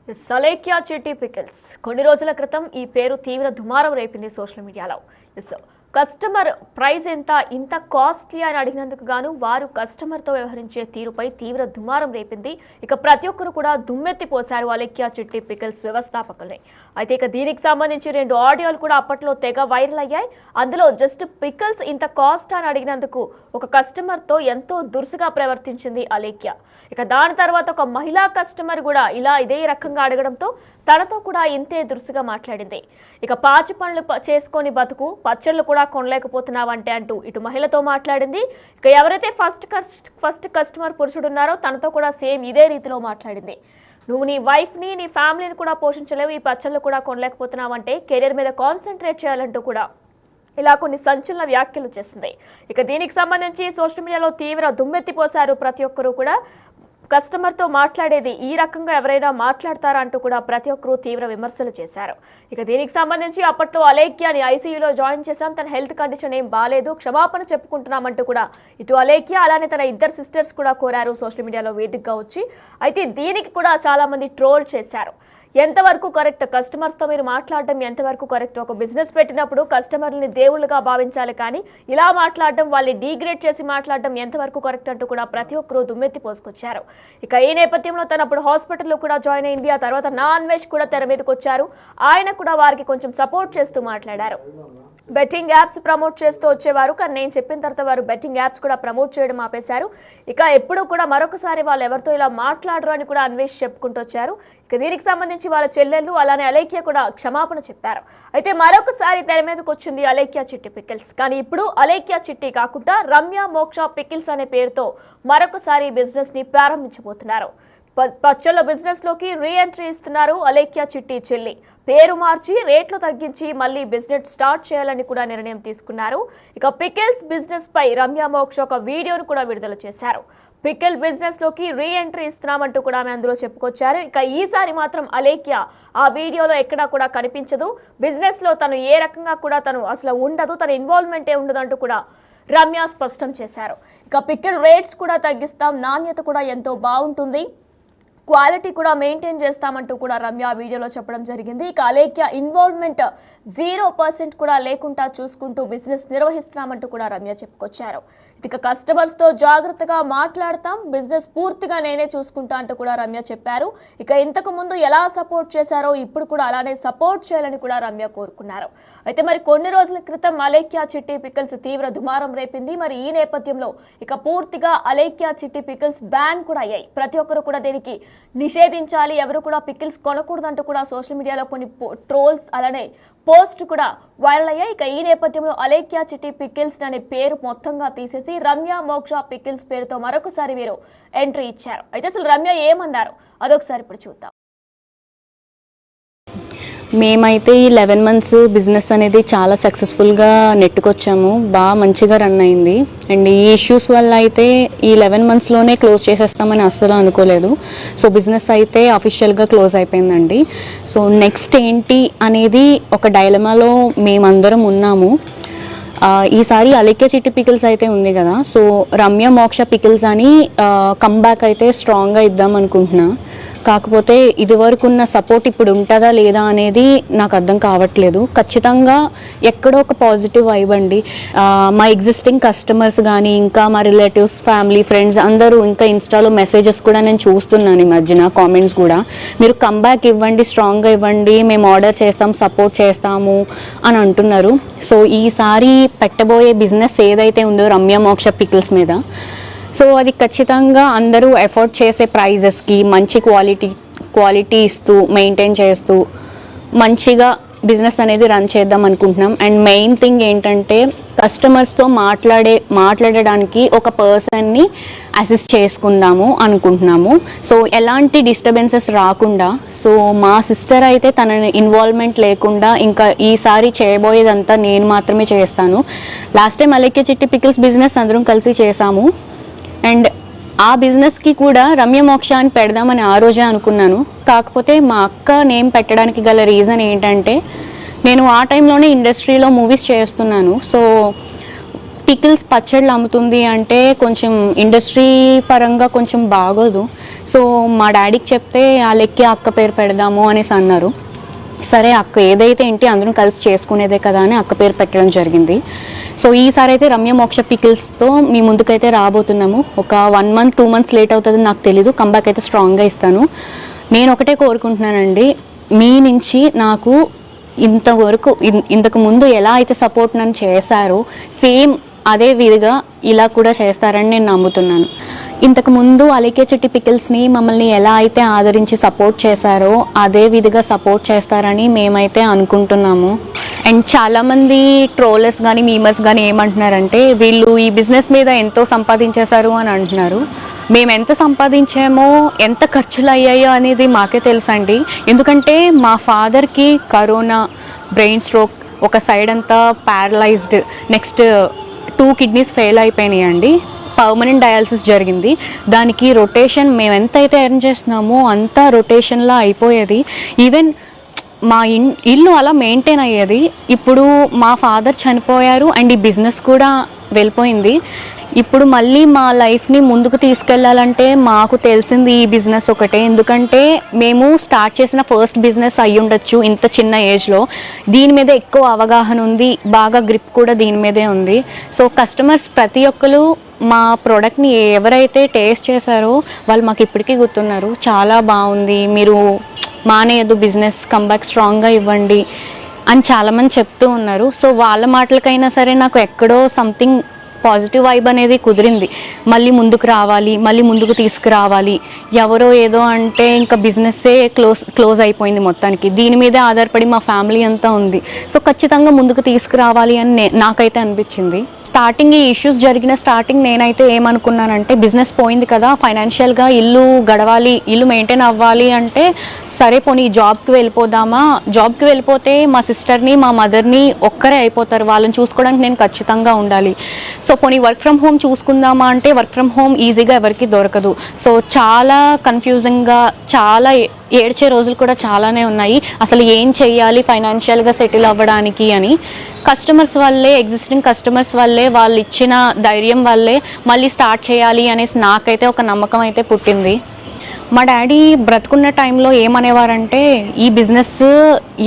సలేఖ్య చిట్టి పికిల్స్ కొన్ని రోజుల క్రితం ఈ పేరు తీవ్ర దుమారం రేపింది సోషల్ మీడియాలో. కస్టమర్ ప్రైస్ ఎంత, ఇంత కాస్ట్లీ అని అడిగినందుకు గాను వారు కస్టమర్తో వ్యవహరించే తీరుపై తీవ్ర దుమారం రేపింది. ఇక ప్రతి ఒక్కరు కూడా దుమ్మెత్తి పోశారు అలేఖ్య చిట్టి పికిల్స్ వ్యవస్థాపకుల్ని. అయితే ఇక దీనికి సంబంధించి 2 ఆడియోలు కూడా అప్పట్లో తెగ వైరల్ అయ్యాయి. అందులో జస్ట్ పికిల్స్ ఇంత కాస్ట్ అని అడిగినందుకు ఒక కస్టమర్తో ఎంతో దురుసుగా ప్రవర్తించింది అలేఖ్య. ఇక దాని తర్వాత ఒక మహిళా కస్టమర్ కూడా ఇదే రకంగా అడగడంతో తనతో కూడా ఇంతే దురుసుగా మాట్లాడింది. ఇక పాచి పనులు చేసుకొని బతుకు, పచ్చళ్ళు కూడా కొనలేకపోతున్నావంటే అంటూ ఇటు మహిళతో మాట్లాడింది. ఇక ఎవరైతే ఫస్ట్ కస్టమర్ పురుషుడు ఉన్నారో తనతో కూడా సేమ్ ఇదే రీతిలో మాట్లాడింది. నువ్వు నీ వైఫ్ని, నీ ఫ్యామిలీని కూడా పోషించలేవు, ఈ పచ్చళ్ళు కూడా కొనలేకపోతున్నావంటే కెరీర్ మీద కాన్సన్ట్రేట్ చేయాలంటూ కూడా ఇలా కొన్ని సంచలన వ్యాఖ్యలు చేసింది. ఇక దీనికి సంబంధించి సోషల్ మీడియాలో తీవ్ర దుమ్మెత్తిపోశారు ప్రతి ఒక్కరూ కూడా. కస్టమర్తో మాట్లాడేది ఈ రకంగా ఎవరైనా మాట్లాడతారా అంటూ కూడా ప్రతి ఒక్కరూ తీవ్ర విమర్శలు చేశారు. ఇక దీనికి సంబంధించి అప్పట్లో అలేఖ్యని ఐసీయూలో జాయిన్ చేశాం, తన హెల్త్ కండిషన్ ఏం బాలేదు, క్షమాపణ చెప్పుకుంటున్నామంటూ కూడా ఇటు అలేఖ్య అలానే తన 2 సిస్టర్స్ కూడా కోరారు సోషల్ మీడియాలో వేదికగా వచ్చి. అయితే దీనికి కూడా చాలా మంది ట్రోల్ చేశారు. ఎంతవరకు కరెక్ట్, కస్టమర్స్తో మీరు మాట్లాడడం ఎంతవరకు కరెక్ట్? ఒక బిజినెస్ పెట్టినప్పుడు కస్టమర్ని దేవుళ్ళుగా భావించాలి, కానీ ఇలా మాట్లాడడం, వాళ్ళని డీగ్రేడ్ చేసి మాట్లాడడం ఎంతవరకు కరెక్ట్ అంటూ కూడా ప్రతి ఒక్కరూ దుమ్మెత్తి పోసుకొచ్చారు. ఇక ఈ నేపథ్యంలో తను అప్పుడు హాస్పిటల్లో కూడా జాయిన్ అయింది. ఆ తర్వాత నాన్ వెజ్ కూడా తెర మీదకి వచ్చారు. ఆయన కూడా వారికి కొంచెం సపోర్ట్ చేస్తూ మాట్లాడారు. బెట్టింగ్ యాప్స్ ప్రమోట్ చేస్తూ వచ్చేవారు, కానీ నేను చెప్పిన తర్వాత వారు బెట్టింగ్ యాప్స్ కూడా ప్రమోట్ చేయడం ఆపేశారు. ఇక ఎప్పుడు కూడా మరొకసారి వాళ్ళు ఎవరితో ఇలా మాట్లాడరు అని కూడా అన్వేష్ చెప్పుకుంటూ వచ్చారు. ఇక దీనికి సంబంధించి వాళ్ళ చెల్లెళ్ళు అలానే అలేఖ్య కూడా క్షమాపణ చెప్పారు. అయితే మరొకసారి తెర మీదకి వచ్చింది అలేఖ్య చిట్టి పికిల్స్. కానీ ఇప్పుడు అలేఖ్య చిట్టి కాకుండా రమ్య మోక్ష పికిల్స్ అనే పేరుతో మరొకసారి బిజినెస్ ని ప్రారంభించబోతున్నారు. పచ్చళ్ళ బిజినెస్ లోకి రీ ఎంట్రీ ఇస్తున్నారు అలేఖ్య చిట్టి చెల్లి. పేరు మార్చి రేట్లు తగ్గించి మళ్ళీ బిజినెస్ స్టార్ట్ చేయాలని కూడా నిర్ణయం తీసుకున్నారు. ఇక పికిల్స్ బిజినెస్ పై రమ్య మోక్ష ఒక వీడియోను కూడా విడుదల చేశారు. పికిల్ బిజినెస్ లోకి రీ ఎంట్రీ ఇస్తున్నామంటూ కూడా ఆమె అందులో చెప్పుకొచ్చారు. ఇక ఈసారి మాత్రం అలేఖ్య ఆ వీడియోలో ఎక్కడా కూడా కనిపించదు. బిజినెస్ లో తను ఏ రకంగా కూడా తను అసలు ఉండదు, తన ఇన్వాల్వ్మెంటే ఉండదు అంటూ కూడా రమ్య స్పష్టం చేశారు. ఇక పికిల్ రేట్స్ కూడా తగ్గిస్తాం, నాణ్యత కూడా ఎంతో బాగుంటుంది, క్వాలిటీ కూడా మెయింటైన్ చేస్తామంటూ కూడా రమ్య వీడియోలో చెప్పడం జరిగింది. ఇక అలేఖ్య ఇన్వాల్వ్మెంట్ 0% కూడా లేకుండా చూసుకుంటూ బిజినెస్ నిర్వహిస్తున్నామంటూ కూడా రమ్య చెప్పుకొచ్చారు. ఇక కస్టమర్స్తో జాగ్రత్తగా మాట్లాడతాం, బిజినెస్ పూర్తిగా నేనే చూసుకుంటా అంటూ కూడా రమ్య చెప్పారు. ఇక ఇంతకు ముందు ఎలా సపోర్ట్ చేశారో ఇప్పుడు కూడా అలానే సపోర్ట్ చేయాలని కూడా రమ్య కోరుకున్నారు. అయితే మరి కొన్ని రోజుల క్రితం అలేఖ్య చిట్టి పికిల్స్ తీవ్ర దుమారం రేపింది. మరి ఈ నేపథ్యంలో ఇక పూర్తిగా అలేఖ్య చిట్టి పికిల్స్ బ్యాన్ కూడా అయ్యాయి. ప్రతి ఒక్కరు కూడా దీనికి నిషేధించాలి, ఎవరు కూడా పికిల్స్ కొనకూడదంటూ కూడా సోషల్ మీడియాలో కొన్ని ట్రోల్స్ అలానే పోస్ట్ కూడా వైరల్ అయ్యాయి. ఇక ఈ నేపథ్యంలో అలేఖ్య చిట్టి పికిల్స్ అనే పేరు మొత్తంగా తీసేసి రమ్య మోక్ష పికిల్స్ పేరుతో మరొకసారి వీరు ఎంట్రీ ఇచ్చారు. అయితే అసలు రమ్య ఏమన్నారు అదొకసారి ఇప్పుడు చూద్దాం. మేమైతే ఈ 11 months బిజినెస్ అనేది చాలా సక్సెస్ఫుల్గా నెట్టుకొచ్చాము, బాగా మంచిగా రన్ అయింది. అండ్ ఈ ఇష్యూస్ వల్ల అయితే ఈ 11 monthsలోనే క్లోజ్ చేసేస్తామని అస్సలు అనుకోలేదు. సో బిజినెస్ అయితే అఫీషియల్గా క్లోజ్ అయిపోయిందండి. సో నెక్స్ట్ ఏంటి అనేది ఒక డైలమాలో మేమందరం ఉన్నాము. ఈసారి అలేఖ్య చిట్టి పికిల్స్ అయితే ఉంది కదా, సో రమ్య మోక్ష పికిల్స్ అని కమ్బ్యాక్ అయితే స్ట్రాంగ్గా ఇద్దాం అనుకుంటున్నా. కాకపోతే ఇదివరకు ఉన్న సపోర్ట్ ఇప్పుడు ఉంటుందా లేదా అనేది నాకు అర్థం కావట్లేదు. ఖచ్చితంగా ఎక్కడో ఒక పాజిటివ్ వైబ్ అండి. మా ఎగ్జిస్టింగ్ కస్టమర్స్ కానీ ఇంకా మా రిలేటివ్స్, ఫ్యామిలీ, ఫ్రెండ్స్ అందరూ ఇంకా ఇన్స్టాలో మెసేజెస్ కూడా నేను చూస్తున్నాను ఈ మధ్యన, కామెంట్స్ కూడా, మీరు కమ్బ్యాక్ ఇవ్వండి, స్ట్రాంగ్గా ఇవ్వండి, మేము ఆర్డర్ చేస్తాం, సపోర్ట్ చేస్తాము అని అంటున్నారు. సో ఈసారి పెట్టబోయే బిజినెస్ ఏదైతే ఉందో రమ్య మోక్ష పికిల్స్ మీద, సో అది ఖచ్చితంగా అందరూ ఎఫోర్డ్ చేసే ప్రైజెస్కి మంచి క్వాలిటీ ఇస్తూ మెయింటైన్ చేస్తూ మంచిగా బిజినెస్ అనేది రన్ చేద్దాం అనుకుంటున్నాం. అండ్ మెయిన్ థింగ్ ఏంటంటే కస్టమర్స్తో మాట్లాడడానికి ఒక పర్సన్ని అసిస్ట్ చేసుకుందాము అనుకుంటున్నాము. సో ఎలాంటి డిస్టర్బెన్సెస్ రాకుండా, సో మా సిస్టర్ అయితే తన ఇన్వాల్వ్మెంట్ లేకుండా ఇంకా ఈసారి చేయబోయేదంతా నేను మాత్రమే చేస్తాను. లాస్ట్ టైం అలేఖ్య చిట్టి పికిల్స్ బిజినెస్ అందరం కలిసి చేసాము. అండ్ ఆ బిజినెస్కి కూడా రమ్య మోక్ష అని పెడదామని ఆ రోజే అనుకున్నాను. కాకపోతే మా అక్క నేమ్ పెట్టడానికి గల రీజన్ ఏంటంటే, నేను ఆ టైంలోనే ఇండస్ట్రీలో మూవీస్ చేస్తున్నాను. సో పికిల్స్ పచ్చళ్ళు అమ్ముతుంది అంటే కొంచెం ఇండస్ట్రీ పరంగా కొంచెం బాగోదు. సో మా డాడీకి చెప్తే వాళ్ళకి అక్క పేరు పెడదాము అనేసి అన్నారు. సరే అక్క ఏదైతే ఏంటి అందరం కలిసి చేసుకునేదే కదా అని అక్క పేరు పెట్టడం జరిగింది. సో ఈసారి అయితే రమ్య మోక్ష పికిల్స్తో మీ ముందుకైతే రాబోతున్నాము. ఒక 1 month 2 months లేట్ అవుతుందని నాకు తెలీదు, కంబ్యాక్ అయితే స్ట్రాంగ్గా ఇస్తాను. నేను ఒకటే కోరుకుంటున్నానండి, మీ నుంచి నాకు ఇంతకు ముందు ఎలా అయితే సపోర్ట్ నన్ను చేశారో సేమ్ అదే విధిగా ఇలా కూడా చేస్తారని నేను నమ్ముతున్నాను. ఇంతకుముందు అలికే చిట్టి పికిల్స్ని మమ్మల్ని ఎలా అయితే ఆదరించి సపోర్ట్ చేశారో అదే విధిగా సపోర్ట్ చేస్తారని మేమైతే అనుకుంటున్నాము. అండ్ చాలామంది ట్రోలర్స్ కానీ మీమర్స్ కానీ ఏమంటున్నారంటే వీళ్ళు ఈ బిజినెస్ మీద ఎంతో సంపాదించేశారు అని అంటున్నారు. మేము ఎంత సంపాదించామో ఎంత ఖర్చులు అయ్యాయో అనేది మాకే తెలుసండి. ఎందుకంటే మా ఫాదర్కి కరోనా, బ్రెయిన్ స్ట్రోక్, ఒక సైడ్ అంతా ప్యారలైజ్డ్, నెక్స్ట్ 2 kidneys ఫెయిల్ అయిపోయినాయండి. పర్మనెంట్ డయాలసిస్ జరిగింది. దానికి రొటేషన్ మేము ఎంత అయితే ఎర్న్ చేస్తున్నామో అంతా రొటేషన్లా అయిపోయేది. ఈవెన్ మా ఇల్లు అలా మెయింటైన్ అయ్యేది. ఇప్పుడు మా ఫాదర్ చనిపోయారు అండ్ ఈ బిజినెస్ కూడా వెళ్ళిపోయింది. ఇప్పుడు మళ్ళీ మా లైఫ్ని ముందుకు తీసుకెళ్ళాలంటే మాకు తెలిసింది ఈ బిజినెస్ ఒకటే. ఎందుకంటే మేము స్టార్ట్ చేసిన ఫస్ట్ బిజినెస్ అయ్యి ఉండొచ్చు ఇంత చిన్న ఏజ్లో. దీని మీద ఎక్కువ అవగాహన ఉంది, బాగా గ్రిప్ కూడా దీని మీదే ఉంది. సో కస్టమర్స్ ప్రతి ఒక్కరు మా ప్రోడక్ట్ని ఎవరైతే టేస్ట్ చేశారో వాళ్ళు మాకు ఇప్పటికీ గుర్తున్నారు. చాలా బాగుంది, మీరు మానేయద్దు బిజినెస్, కంబ్యాక్ స్ట్రాంగ్గా ఇవ్వండి అని చాలామంది చెప్తూ ఉన్నారు. సో వాళ్ళ మాటలకైనా సరే నాకు ఎక్కడో సంథింగ్ పాజిటివ్ వైబ్ అనేది కుదిరింది. మళ్ళీ ముందుకు రావాలి, మళ్ళీ ముందుకు తీసుకురావాలి. ఎవరో ఏదో అంటే ఇంకా బిజినెస్సే క్లోజ్ అయిపోయింది మొత్తానికి. దీని మీదే ఆధారపడి మా ఫ్యామిలీ అంతా ఉంది. సో ఖచ్చితంగా ముందుకు తీసుకురావాలి అని నాకైతే అనిపించింది. స్టార్టింగ్ ఈ ఇష్యూస్ జరిగిన స్టార్టింగ్ నేనైతే ఏమనుకున్నానంటే బిజినెస్ పోయింది కదా, ఫైనాన్షియల్గా ఇల్లు గడవాలి, ఇల్లు మెయింటైన్ అవ్వాలి అంటే సరే పోనీ జాబ్కి వెళ్ళిపోదామా. జాబ్కి వెళ్ళిపోతే మా సిస్టర్ని మా మదర్ని ఒక్కరే అయిపోతారు, వాళ్ళని చూసుకోవడానికి నేను ఖచ్చితంగా ఉండాలి. సో పోనీ వర్క్ ఫ్రమ్ హోమ్ చూసుకుందామా అంటే వర్క్ ఫ్రమ్ హోమ్ ఈజీగా ఎవరికి దొరకదు. సో చాలా కన్ఫ్యూజింగ్గా, చాలా ఏడ్చే రోజులు కూడా చాలానే ఉన్నాయి. అసలు ఏం చెయ్యాలి ఫైనాన్షియల్గా సెటిల్ అవ్వడానికి అని. కస్టమర్స్ వల్లే, ఎగ్జిస్టింగ్ కస్టమర్స్ వల్లే, వాళ్ళు ఇచ్చిన ధైర్యం వల్లే మళ్ళీ స్టార్ట్ చేయాలి అనేసి నాకైతే ఒక నమ్మకం అయితే పుట్టింది. మా డాడీ బ్రతుకున్న టైంలో ఏమనేవారంటే ఈ బిజినెస్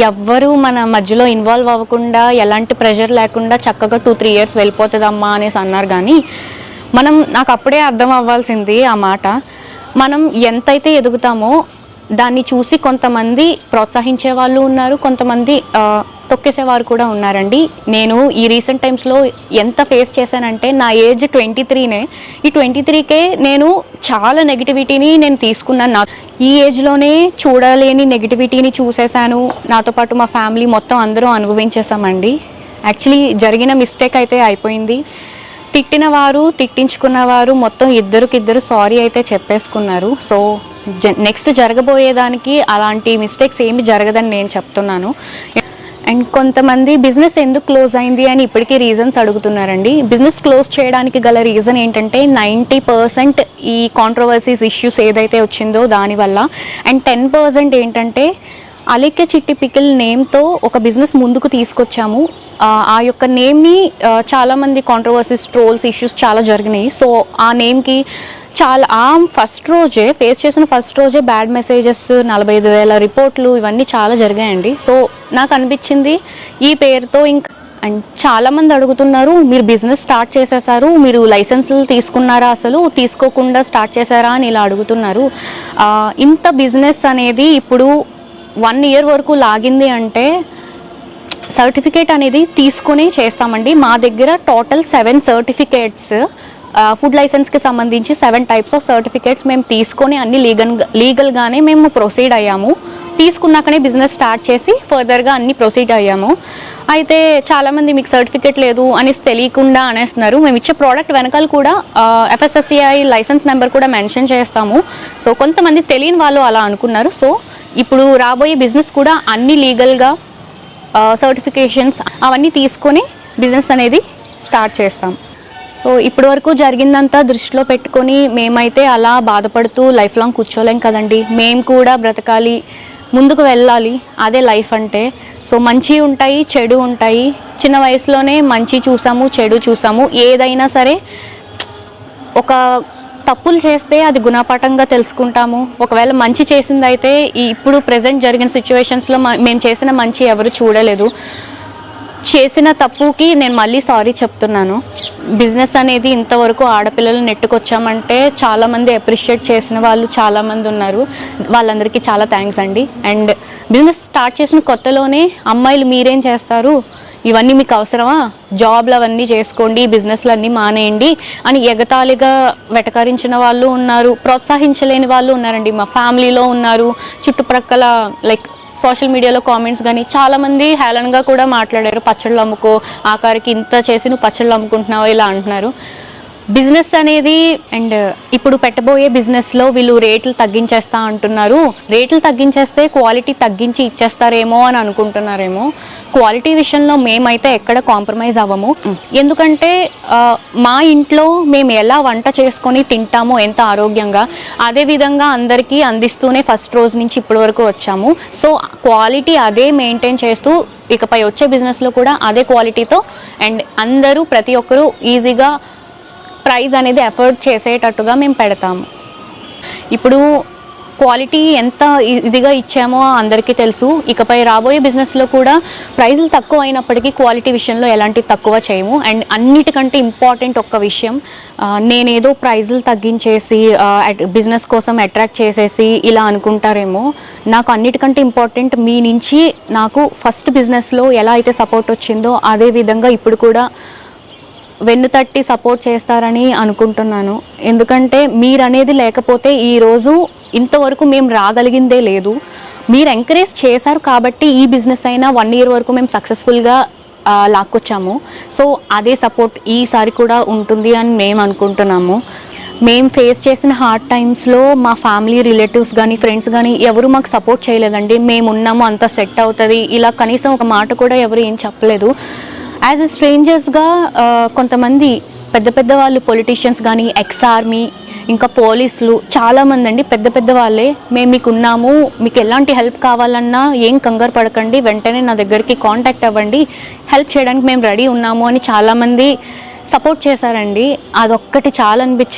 ఎవ్వరూ మన మధ్యలో ఇన్వాల్వ్ అవ్వకుండా, ఎలాంటి ప్రెషర్ లేకుండా చక్కగా 2-3 years వెళ్ళిపోతుందమ్మా అనేసి అన్నారు. కానీ నాకు అప్పుడే అర్థం అవ్వాల్సింది ఆ మాట. మనం ఎంతైతే ఎదుగుతామో దాన్ని చూసి కొంతమంది ప్రోత్సహించే వాళ్ళు ఉన్నారు, కొంతమంది తొక్కేసేవారు కూడా ఉన్నారండి. నేను ఈ రీసెంట్ టైమ్స్లో ఎంత ఫేస్ చేశానంటే, నా ఏజ్ 23నే. ఈ 23కే నేను చాలా నెగిటివిటీని నేను తీసుకున్నాను. ఈ ఏజ్లోనే చూడలేని నెగిటివిటీని చూసేసాను. నాతో పాటు మా ఫ్యామిలీ మొత్తం అందరూ అనుభవించేసామండి. యాక్చువల్లీ జరిగిన మిస్టేక్ అయితే అయిపోయింది. తిట్టిన వారు, తిట్టించుకున్నవారు మొత్తం ఇద్దరు సారీ అయితే చెప్పేసుకున్నారు. సో నెక్స్ట్ జరగబోయేదానికి అలాంటి మిస్టేక్స్ ఏమి జరగదని నేను చెప్తున్నాను. అండ్ కొంతమంది బిజినెస్ ఎందుకు క్లోజ్ అయింది అని ఇప్పటికీ రీజన్స్ అడుగుతున్నారండి. బిజినెస్ క్లోజ్ చేయడానికి గల రీజన్ ఏంటంటే 90% ఈ కాంట్రవర్సీస్ ఇష్యూస్ ఏదైతే వచ్చిందో దానివల్ల. అండ్ 10% ఏంటంటే అలికే చిట్టి పికిల్ నేమ్తో ఒక బిజినెస్ ముందుకు తీసుకొచ్చాము. ఆ యొక్క నేమ్ని చాలామంది కాంట్రవర్సీస్, ట్రోల్స్, ఇష్యూస్ చాలా జరిగినాయి. సో ఆ నేమ్కి ఫస్ట్ రోజే ఫేస్ చేసిన ఫస్ట్ రోజే బ్యాడ్ మెసేజెస్, 45,000 రిపోర్ట్లు, ఇవన్నీ చాలా జరిగాయండి. సో నాకు అనిపించింది ఈ పేరుతో అండ్ చాలామంది అడుగుతున్నారు, మీరు బిజినెస్ స్టార్ట్ చేసేసారు, మీరు లైసెన్సులు తీసుకున్నారా, అసలు తీసుకోకుండా స్టార్ట్ చేశారా అని ఇలా అడుగుతున్నారు. ఇంత బిజినెస్ అనేది ఇప్పుడు 1 year వరకు లాగింది అంటే సర్టిఫికేట్ అనేది తీసుకుని చేస్తామండి. మా దగ్గర టోటల్ 7 సర్టిఫికేట్స్, ఫుడ్ లైసెన్స్కి సంబంధించి 7 types ఆఫ్ సర్టిఫికేట్స్ మేము తీసుకొని అన్ని లీగల్గానే మేము ప్రొసీడ్ అయ్యాము. తీసుకున్నాకనే బిజినెస్ స్టార్ట్ చేసి ఫర్దర్గా అన్ని ప్రొసీడ్ అయ్యాము. అయితే చాలామంది మీకు సర్టిఫికేట్ లేదు అనేసి తెలియకుండా అనేస్తున్నారు. మేము ఇచ్చే ప్రోడక్ట్ వెనకాల కూడా FSSAI లైసెన్స్ నెంబర్ కూడా మెన్షన్ చేస్తాము. సో కొంతమంది తెలియని వాళ్ళు అలా అనుకున్నారు. సో ఇప్పుడు రాబోయే బిజినెస్ కూడా అన్ని లీగల్గా సర్టిఫికేషన్స్ అవన్నీ తీసుకొని బిజినెస్ అనేది స్టార్ట్ చేస్తాం. సో ఇప్పటి వరకు జరిగిందంతా దృష్టిలో పెట్టుకొని మేమైతే అలా బాధపడుతూ లైఫ్ లాంగ్ కూర్చోలేం కదండి. మేము కూడా బ్రతకాలి, ముందుకు వెళ్ళాలి, అదే లైఫ్ అంటే. సో మంచి ఉంటాయి, చెడు ఉంటాయి. చిన్న వయసులోనే మంచి చూసాము, చెడు చూసాము. ఏదైనా సరే ఒక తప్పులు చేస్తే అది గుణపాఠంగా తెలుసుకుంటాము. ఒకవేళ మంచి చేసింది అయితే ఇప్పుడు ప్రజెంట్ జరిగిన సిచ్యువేషన్స్లో మేము చేసిన మంచి ఎవరు చూడలేదు. చేసిన తప్పుకి నేను మళ్ళీ సారీ చెప్తున్నాను. బిజినెస్ అనేది ఇంతవరకు ఆడపిల్లలు నెట్టుకొచ్చామంటే చాలామంది అప్రిషియేట్ చేసిన వాళ్ళు చాలామంది ఉన్నారు. వాళ్ళందరికీ చాలా థ్యాంక్స్ అండి. అండ్ బిజినెస్ స్టార్ట్ చేసిన కొత్తలోనే అమ్మాయిలు మీరేం చేస్తారు, ఇవన్నీ మీకు అవసరమా, జాబ్లు అవన్నీ చేసుకోండి, బిజినెస్లు అన్నీ మానేయండి అని ఎగతాళిగా వెటకరించిన వాళ్ళు ఉన్నారు, ప్రోత్సహించలేని వాళ్ళు ఉన్నారండి. మా ఫ్యామిలీలో ఉన్నారు, చుట్టుప్రక్కల లైక్ సోషల్ మీడియాలో కామెంట్స్ కానీ చాలామంది హేళనగా కూడా మాట్లాడారు. పచ్చళ్ళు అమ్ముకో, ఆఖరికి ఇంత చేసి నువ్వు పచ్చళ్ళు అమ్ముకుంటున్నావు ఇలా అంటున్నారు. బిజినెస్ అనేది అండ్ ఇప్పుడు పెట్టబోయే బిజినెస్లో వీళ్ళు రేట్లు తగ్గించేస్తా అంటున్నారు. రేట్లు తగ్గించేస్తే క్వాలిటీ తగ్గించి ఇచ్చేస్తారేమో అని అనుకుంటున్నారేమో. క్వాలిటీ విషయంలో మేమైతే ఎక్కడ కాంప్రమైజ్ అవ్వము. ఎందుకంటే మా ఇంట్లో మేము ఎలా వంట చేసుకొని తింటామో ఎంత ఆరోగ్యంగా, అదేవిధంగా అందరికీ అందిస్తూనే ఫస్ట్ రోజు నుంచి ఇప్పటి వరకు వచ్చాము. సో క్వాలిటీ అదే మెయింటైన్ చేస్తూ ఇకపై వచ్చే బిజినెస్లో కూడా అదే క్వాలిటీతో అండ్ అందరూ ప్రతి ఒక్కరూ ఈజీగా ప్రైస్ అనేది ఎఫర్ట్ చేసేటట్టుగా మేము పెడతాము. ఇప్పుడు క్వాలిటీ ఎంత ఇదిగా ఇచ్చామో అందరికీ తెలుసు. ఇకపై రాబోయే బిజినెస్లో కూడా ప్రైజులు తక్కువ అయినప్పటికీ క్వాలిటీ విషయంలో ఎలాంటి తక్కువ చేయము. అండ్ అన్నిటికంటే ఇంపార్టెంట్ ఒక్క విషయం, నేనేదో ప్రైజులు తగ్గించేసి బిజినెస్ కోసం అట్రాక్ట్ చేసేసి ఇలా అనుకుంటారేమో. నాకు అన్నిటికంటే ఇంపార్టెంట్ మీ నుంచి నాకు ఫస్ట్ బిజినెస్లో ఎలా అయితే సపోర్ట్ వచ్చిందో అదే విధంగా ఇప్పుడు కూడా వెన్నుతట్టి సపోర్ట్ చేస్తారని అనుకుంటున్నాను. ఎందుకంటే మీరు అనేది లేకపోతే ఈరోజు ఇంతవరకు మేము రాగలిగిందే లేదు. మీరు ఎంకరేజ్ చేశారు కాబట్టి ఈ బిజినెస్ అయినా 1 year వరకు మేము సక్సెస్ఫుల్గా లాక్కొచ్చాము. సో అదే సపోర్ట్ ఈసారి కూడా ఉంటుంది అని మేము అనుకుంటున్నాము. మేము ఫేస్ చేసిన హార్డ్ టైమ్స్లో మా ఫ్యామిలీ రిలేటివ్స్ కానీ ఫ్రెండ్స్ కానీ ఎవరు మాకు సపోర్ట్ చేయలేదండి. మేము ఉన్నాము, అంత సెట్ అవుతుంది ఇలా కనీసం ఒక మాట కూడా ఎవరు ఏం చెప్పలేదు. యాజ్ ఎ స్ట్రేంజర్స్గా కొంతమంది పెద్ద పెద్ద వాళ్ళు పొలిటీషియన్స్ కానీ ఎక్స్-ఆర్మీ ఇంకా పోలీసులు చాలామంది అండి పెద్ద పెద్ద వాళ్ళే, మేము మీకు ఉన్నాము, మీకు ఎలాంటి హెల్ప్ కావాలన్నా ఏం కంగారు పడకండి, వెంటనే నా దగ్గరికి కాంటాక్ట్ అవ్వండి, హెల్ప్ చేయడానికి మేము రెడీ ఉన్నాము అని చాలామంది సపోర్ట్ చేశారండి. అదొక్కటి చాలా అనిపించింది.